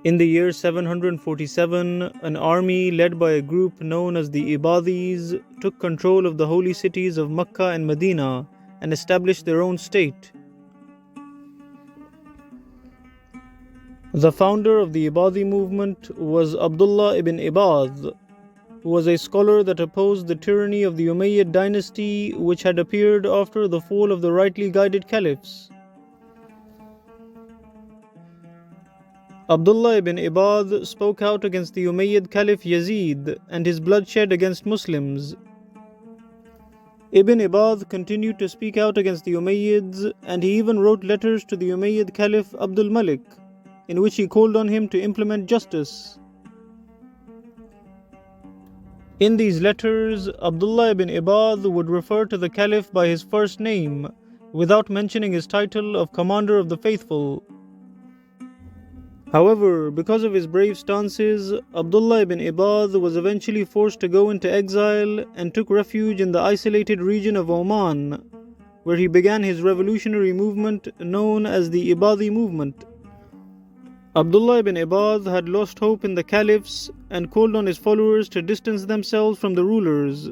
In the year 747, an army led by a group known as the Ibadhis took control of the holy cities of Makkah and Medina and established their own state. The founder of the Ibadhi movement was Abdullah ibn Ibadh, who was a scholar that opposed the tyranny of the Umayyad dynasty which had appeared after the fall of the rightly guided caliphs. Abdullah ibn Ibadh spoke out against the Umayyad Caliph Yazid and his bloodshed against Muslims. Ibn Ibadh continued to speak out against the Umayyads, and he even wrote letters to the Umayyad Caliph Abdul Malik, in which he called on him to implement justice. In these letters, Abdullah ibn Ibadh would refer to the Caliph by his first name, without mentioning his title of Commander of the Faithful. However, because of his brave stances, Abdullah ibn Ibadh was eventually forced to go into exile and took refuge in the isolated region of Oman, where he began his revolutionary movement known as the Ibadhi movement. Abdullah ibn Ibadh had lost hope in the caliphs and called on his followers to distance themselves from the rulers.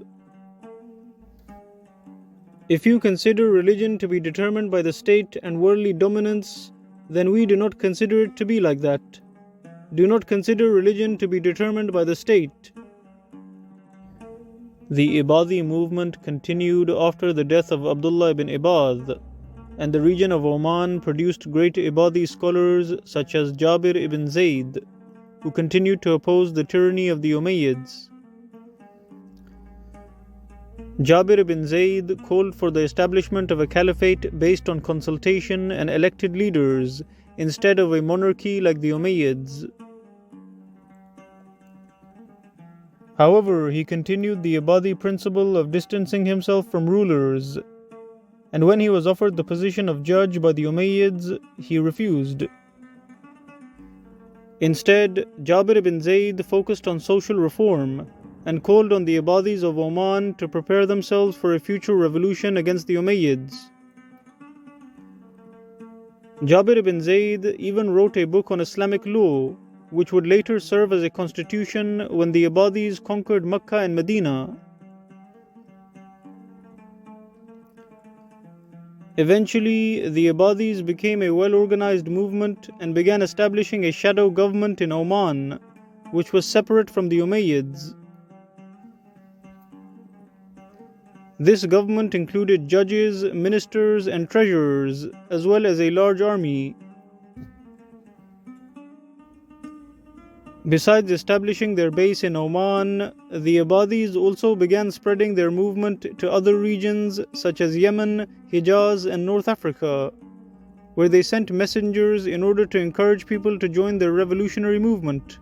If you consider religion to be determined by the state and worldly dominance, then we do not consider it to be like that. Do not consider religion to be determined by the state. The Ibadhi movement continued after the death of Abdullah ibn Ibadh, and the region of Oman produced great Ibadhi scholars such as Jabir ibn Zayd, who continued to oppose the tyranny of the Umayyads. Jabir ibn Zayd called for the establishment of a caliphate based on consultation and elected leaders instead of a monarchy like the Umayyads. However, he continued the Ibadhi principle of distancing himself from rulers, and when he was offered the position of judge by the Umayyads, he refused. Instead, Jabir ibn Zayd focused on social reform and called on the Ibadhis of Oman to prepare themselves for a future revolution against the Umayyads. Jabir ibn Zayd even wrote a book on Islamic law, which would later serve as a constitution when the Ibadhis conquered Makkah and Medina. Eventually, the Ibadhis became a well-organized movement and began establishing a shadow government in Oman, which was separate from the Umayyads. This government included judges, ministers, and treasurers, as well as a large army. Besides establishing their base in Oman, the Ibadhis also began spreading their movement to other regions such as Yemen, Hijaz, and North Africa, where they sent messengers in order to encourage people to join their revolutionary movement.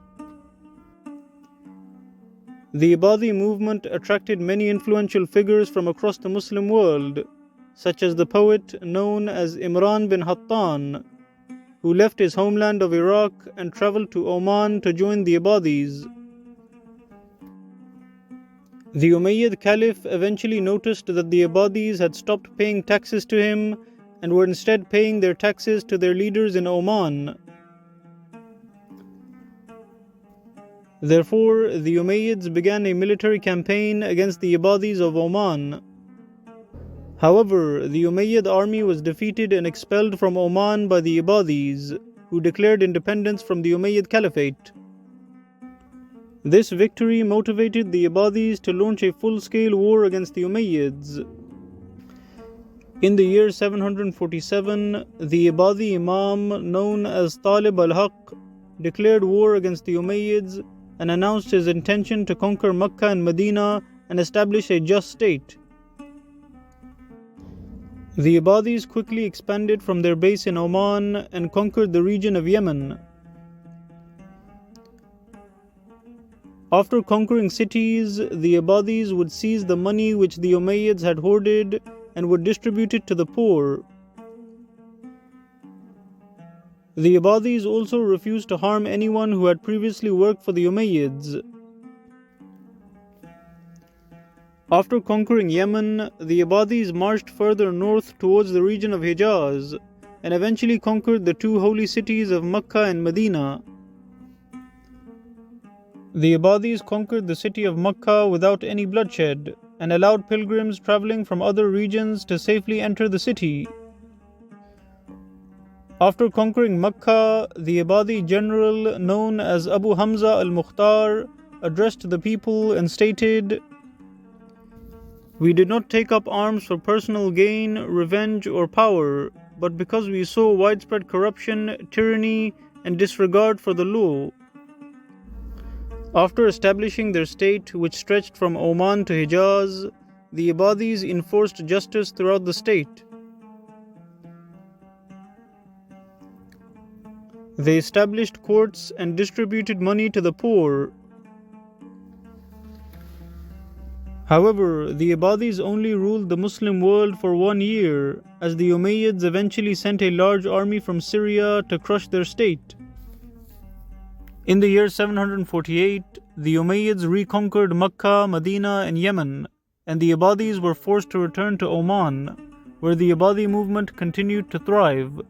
The Ibadhi movement attracted many influential figures from across the Muslim world, such as the poet known as Imran bin Hattan, who left his homeland of Iraq and traveled to Oman to join the Ibadhis. The Umayyad Caliph eventually noticed that the Ibadhis had stopped paying taxes to him and were instead paying their taxes to their leaders in Oman. Therefore, the Umayyads began a military campaign against the Ibadhis of Oman. However, the Umayyad army was defeated and expelled from Oman by the Ibadhis, who declared independence from the Umayyad Caliphate. This victory motivated the Ibadhis to launch a full-scale war against the Umayyads. In the year 747, the Ibadhi Imam known as Talib al-Haq declared war against the Umayyads and announced his intention to conquer Makkah and Medina and establish a just state. The Ibadhis quickly expanded from their base in Oman and conquered the region of Yemen. After conquering cities, the Ibadhis would seize the money which the Umayyads had hoarded and would distribute it to the poor. The Ibadhis also refused to harm anyone who had previously worked for the Umayyads. After conquering Yemen, the Ibadhis marched further north towards the region of Hijaz and eventually conquered the two holy cities of Makkah and Medina. The Ibadhis conquered the city of Makkah without any bloodshed and allowed pilgrims traveling from other regions to safely enter the city. After conquering Makkah, the Ibadhi general known as Abu Hamza al-Mukhtar addressed the people and stated, "We did not take up arms for personal gain, revenge, or power, but because we saw widespread corruption, tyranny, and disregard for the law." After establishing their state, which stretched from Oman to Hijaz, the Ibadhis enforced justice throughout the state. They established courts and distributed money to the poor. However, the Ibadhis only ruled the Muslim world for 1 year, as the Umayyads eventually sent a large army from Syria to crush their state. In the year 748, the Umayyads reconquered Makkah, Medina, and Yemen, and the Ibadhis were forced to return to Oman, where the Ibadhi movement continued to thrive.